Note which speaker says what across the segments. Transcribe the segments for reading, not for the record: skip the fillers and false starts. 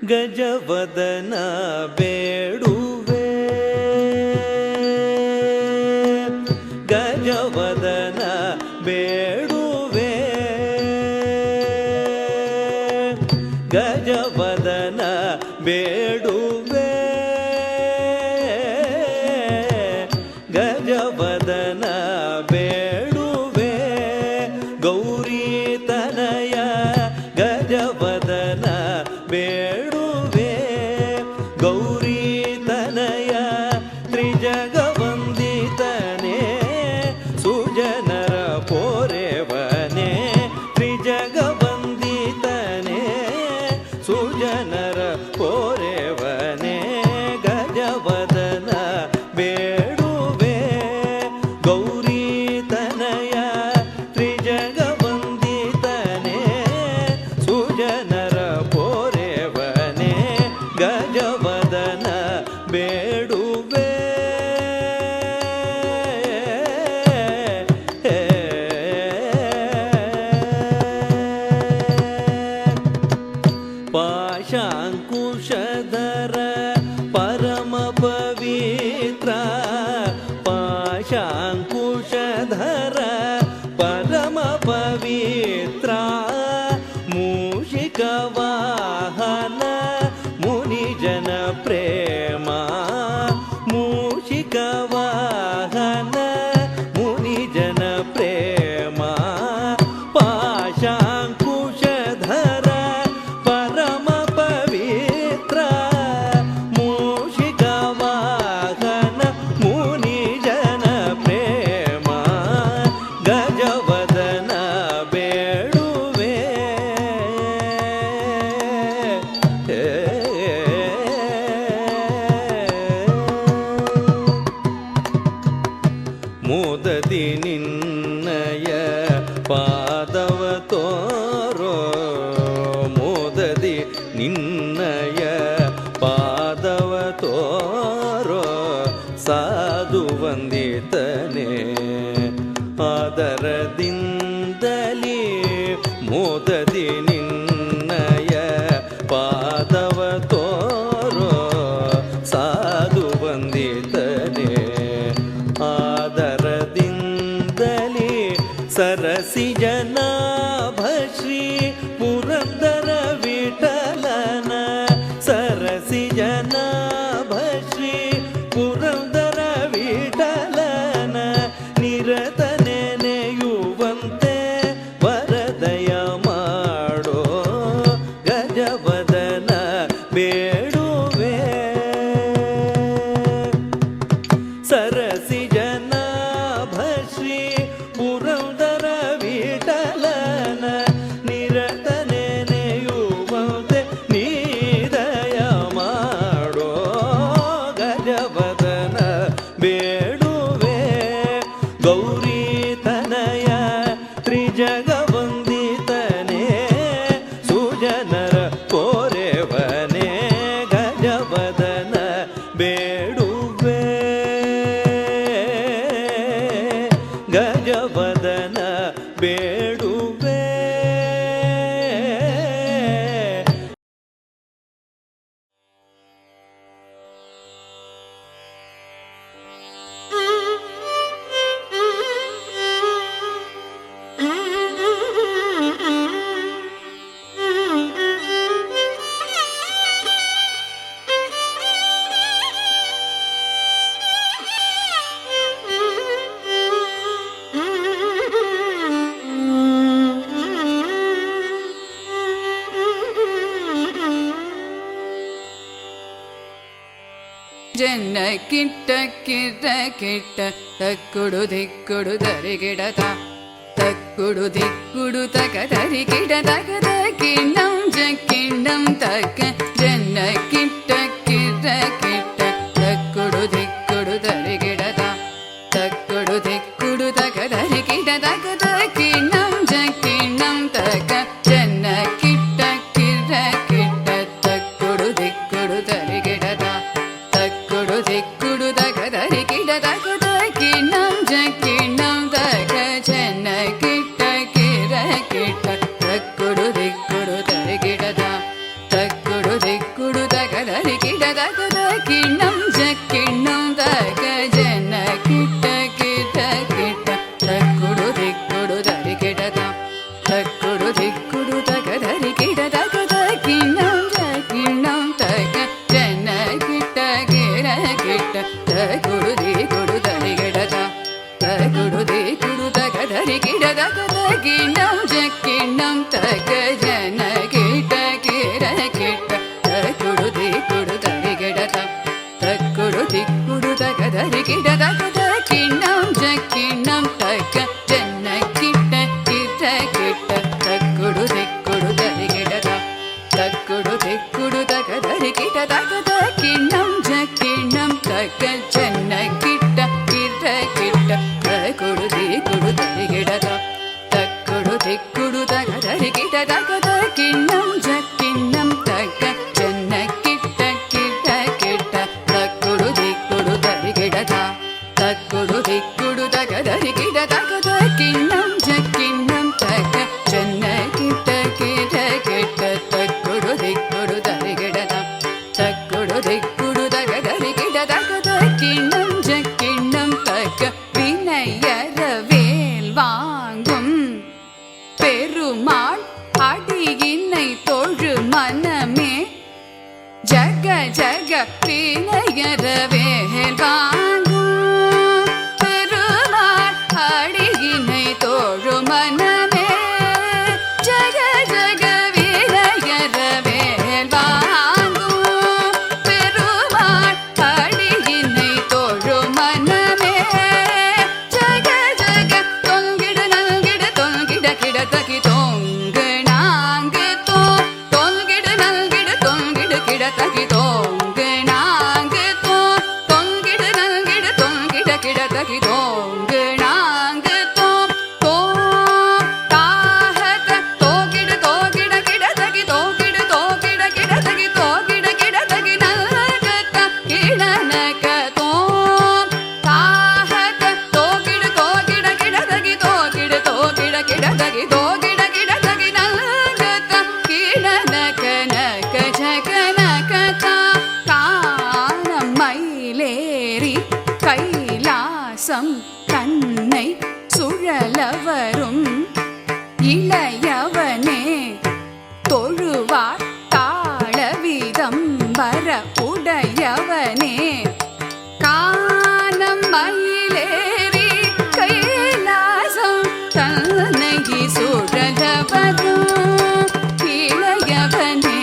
Speaker 1: ಗಜವದನ ಬೇಡುವೆ ಗಜವದನ ಬೇಡುವೆ ಗಜವದನ ಬೇಡುವೆ ಗಜವದನ ಬೇಡುವೆ ಗೌರಿ ತನಯ ಗಜವದನ ಬೇಡುವೆ ಗೌರಿ ತನಯ ತ್ರಿಜಗವಂದಿತನೇ ಸುಜನರ ಪೋರೆವನೇ ತ್ರಿಜಗವಂದಿತನೇ ಸುಜನರ ಪೋರೆವನೇ ಗಜವದನ ಬೇಡುವೆ ಗೌರಿ ತನಯ ತ್ರಿಜಗವಂದಿತನೇ ಸುಜನರ ಪೋರೆವನೇ ಗಜವದನ ಬೇಡುವೆ ಪಾಶಾಂಕುಶಧರ ಪರಮ ಪವಿತ್ರ ಪಾಶಾಂಕುಶಧರ ಪರಮ ಪವಿತ್ರ ಮೂಷಿಕ ವಾಹನ ಮುನಿಜನ ಪ್ರೇಮ ಮೂಷಿಕ ವಾಹನ ಮುನಿಜನ ಪ್ರೇಮ ಪಾಶಾಂಕುಶಧರ ಪರಮ ಪವಿತ್ರ ಮೂಷಿಕ ವಾಹನ ಮುನಿಜನ ಪ್ರೇಮ ಗಜವದನ ಬೇಡುವೆ ಮೋದದಿ ನಿನ್ನಯ ಪಾದವ ತೋರೋ ಮೋದದಿ ನಿನ್ನಯ ಪಾದವ ತೋರೋ ಸಾಧು ವಂದಿತನೇ ಆದರದಿಂದಲೇ ಮೋದದಿ ನಿನ್ನಯ ಪಾದವ ತೋರೋ ಸಾಧು ವಂದಿತನೇ ಆದರದಿಂದಲೇ ಸರಸಿಜನಾಭ ಶ್ರೀ ಪುರಂದರ ವಿಠಲನ ಸರಸಿಜನಾಭ ಶ್ರೀ ಪುರಂದರ ವಿಠಲನ ನಿರತ ನೆನೆಯುವಂತೆ ವರದಯ ಮಾಡೋ ಗಜವದನ ಬೇಡುವೆ ಸರಸಿಜನಾಭ ಶ್ರೀ ಪುರಂದರ ವಿಠಲನ ನಿರತ ನೆನೆಯುವಂತೆ ನೀದಯ ಮಾಡೋ ಗಜವದನ ಬೇಡುವೆ ಗೌರಿ ತನಯ ತ್ರಿಜಗವಂದಿತನೇ ಸುಜನರ ಪೋರೆವನೇ ಗಜವದನ ಬೇಡುವೆ ಗಜವದನ ಬೇಡುವೆ
Speaker 2: ಜನ್ನ ಕಿಟ್ಟ ಕಿಟ್ಟ ಕಿಟ್ಟ ತಕ್ಕುಡು ದಿಕ್ಕುಡು ದರಿಗಿಡತ ತಕ್ಕುಡು ದಿಕ್ಕುಡು ತಕ ದರಿಗಿಡತಕದ ಕಿಣ್ಣಂ ಜಕ್ಕಿಣ್ಣಂ ತಕ್ಕ ಜನ್ನ ಕಿಟ್ಟ ಕಿಟ್ಟ ಕಿಟ್ಟ ತಕ್ಕುಡು ದಿಕ್ಕುಡು ದರಿಗಿಡತ ತಕ್ಕುಡು ದಿಕ್ಕುಡು ತಕ ದರಿಗಿಡತಕದ ಕಿಣ್ಣಂ ಜಕ್ಕಿಣ್ಣಂ ತಕ್ಕ ಜನ್ನ ಕಿಟ್ಟ ಕಿಟ್ಟ ಕಿಟ್ಟ ತಕ್ಕುಡು ದಿಕ್ಕುಡು ದರಿಗಿಡತ ತಕ್ಕುಡು ದಿಕ್ಕುಡು ತಕ ದರಿಗಿಡತಕದ ಕಿಣ್ಣಂ ಜಕ್ಕಿಣ್ಣಂ ತಕ ಜನ್ನ ಕಿಟ್ಟ ಕಿರ ಕಿಟ್ಟ ತಕ್ಕುಡು ದಿಕ್ಕುಡು ದರಿಗಿಡತ ತಕ್ಕುಡು ದಿಕ್ಕು தகத கிண்ணம் ஜக்கிண்ணம் தக ஜன கிட்ட கிட்ட கிட்ட தக்குடு திக்குடு தரி கிடதா தக்குடு திக்குடு தக தரி கிட தகத கிண்ணம் ஜக்கிண்ணம் தக ஜன கிட்ட கிட கிட்ட தக்குடு திக்குடு தரி கிடதா தக்குடு திக்குடு தக தரி கிட தகத கிண்ணம் ஜக்கிண்ணம் தக ஜன கிட்ட கிட கிட்ட தக்குடு திக்குடு தரி கிடதா தக்குடு திக்குடு தக தரி கிட தகத கிண்ணம் ஜக்கிண்ணம் தக ஜன கிட்ட கிட்ட கிட்ட தக்குடு திக்குடு தரி கிடதா தக்குடு திக்குடு தக தரி கிட தகத கிண்ணம் ஜக்கிண்ணம் தக ஜன கிட்ட கிட்ட கிட்ட தக்குடு திக்குடு தரி கிடதா தக்குடு திக்குடு தக தரி கிட தகத கிண்ணம் ஜக்கிண்ணம் தக ஜன கிட்ட கிட்ட கிட்ட தக்குடு திக்குடு தரி கிடதா தக்குடு திக்குடு தக தரி கிட தகத கிண்ணம் ஜக்கிண்ணம் தக ஜன கிட்ட கிட்ட கிட்ட தக்குடு திக்குடு தரி கிடதா தக்குடு திக்குடு தக தரி கிட தகத கிண்ணம் ஜக்கிண்ணம் தக வினையற வேல் வாங்கும் பெருமாள் அடியினை தொழு மனமே ஜக ஜக வினையற வேல் வாங்கும் பெருமாள் அடியினை தொழு மனமே ஜக ஜக வினையற வேல் வாங்கும் பெருமாள் அடியினை தொழு மனமே ஜக ஜக தொங்கிட நல்கிட தொங்கிட கிட தகி தொங்கு நாங்கு தொங்கிட நல்கிட தொங்கிட கிட தகி தொங்கு நாங்கு தொங்கிட நல்கிட தொங்கிட கிட தகி தொங்கு நாங்கு தாஹத தோகிட தோகிட கிட தகி தோகிட தோகிட கிட தகி தோகிட கிட தகி நல்கத கிடனக தாஹத தோகிட தோகிட கிட தகி தோகிட தோகிட கிட தகி தோகிட கிட தகி நல்கத கிடனக நக ஜக நக கானம் மயிலேறி கைலாசம் தன்னை சுழலவரும் இளையவனே தொழுவார் தாளவிதம் வர உடையவனே கானம் மயிலேறி கைலாசம் தன்னை சுழலவரும் இளையவனே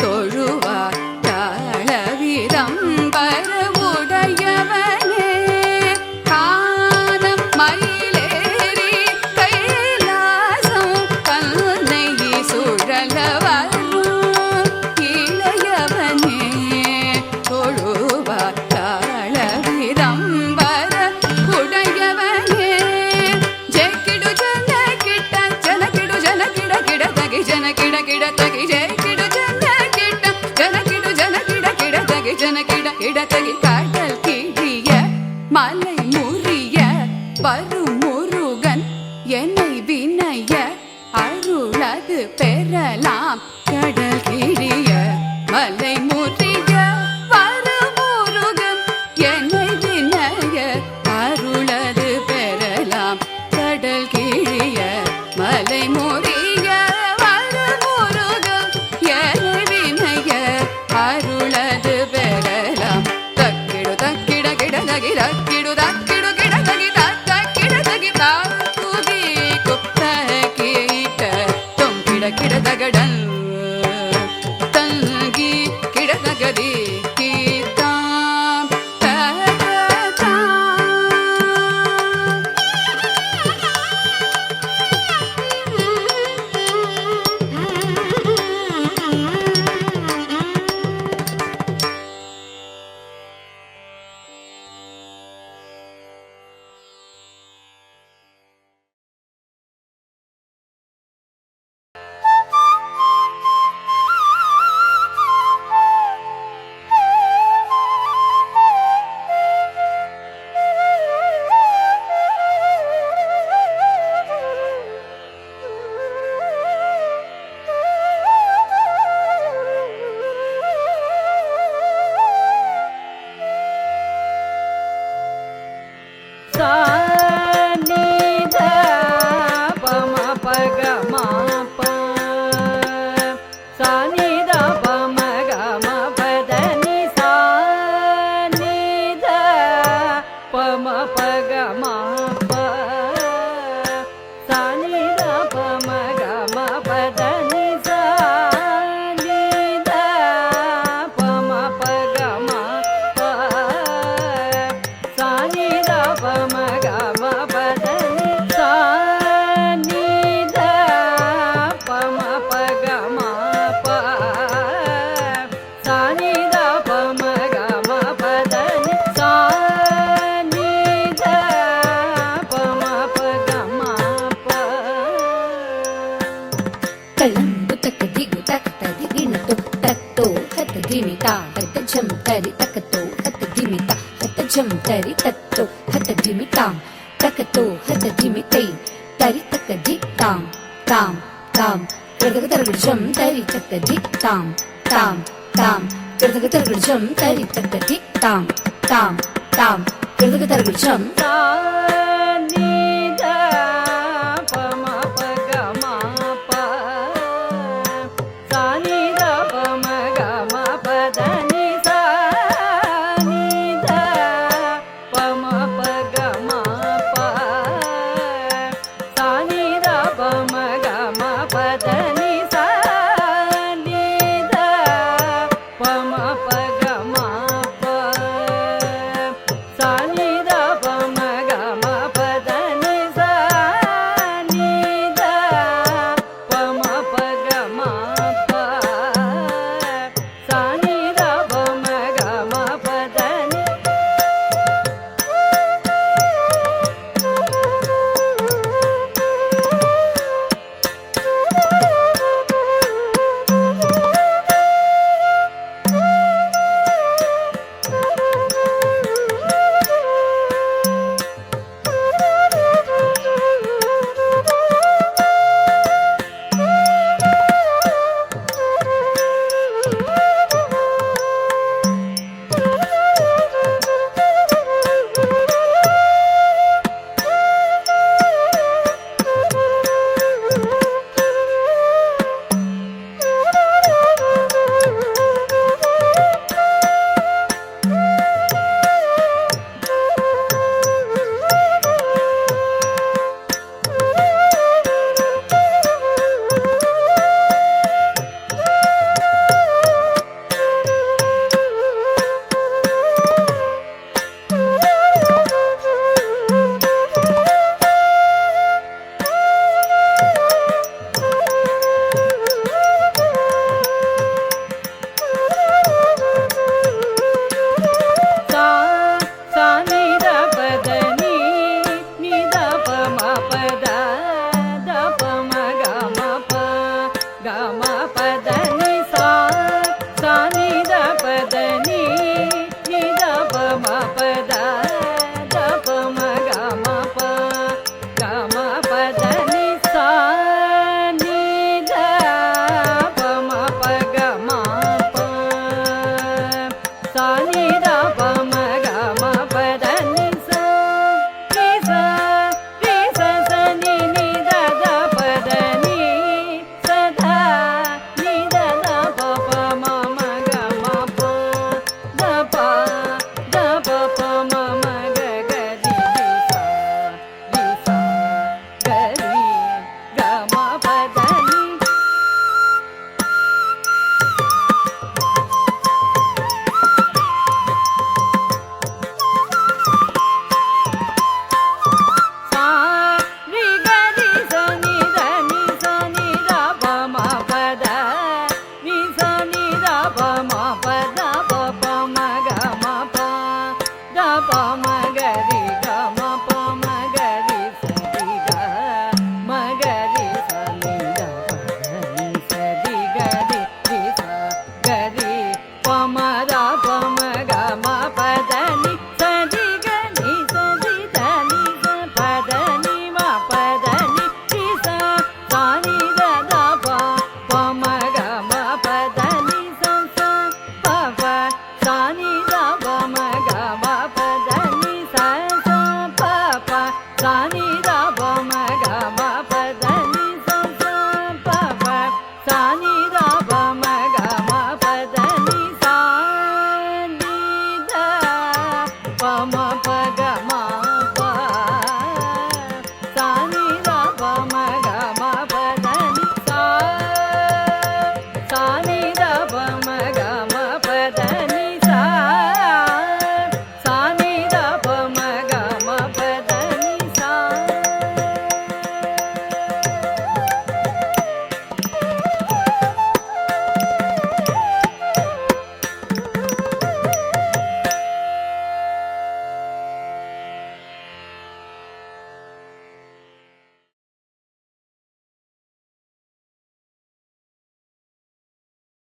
Speaker 2: தொழுவார் தாளவிதம் வர உடையவனே கானம் மயிலேறி கைலாசம் தன்னை சுழலவரும் இளையவனே தொழுவார் தாளவிதம் வர உடையவனே ஜெக்கிடு ஜன கிட்ட ஜனகிடு ஜனகிட கிட தகி ஜனகிட கிட தகி ஜெக்கிடு ஜன கிட்ட ஜனகிடு ஜனகிட கிட தகி ஜனகிட கிட தகி கடல் கிழிய மலை முறிய வரும் முருகன் என்னை வினைய அருளது பெறலாம் கடல் கிழிய மலை முறிய வரும் முருகன் என்னை வினைய அருளது பெறலாம் கடல் கிழிய மலை முறிய வரும் முருகன் என்னை வினைய அருளது பெறலாம் தக்கிடு தக்கிட கிட தகி தக்கிடு தக்கிடு கிட தகி தக்கிட தகி தாக்குதி குப்த கீட்ட தொங்கிட கிட தகடன் தங்கி கிட
Speaker 3: tari takato hata dimita hata jam tari tatto hata dimitam takato hata dimite tari takadi tam tam tam targadagar jam tari takadi tam tam tam targadagar jam tari takadi tam tam tam targadagar jam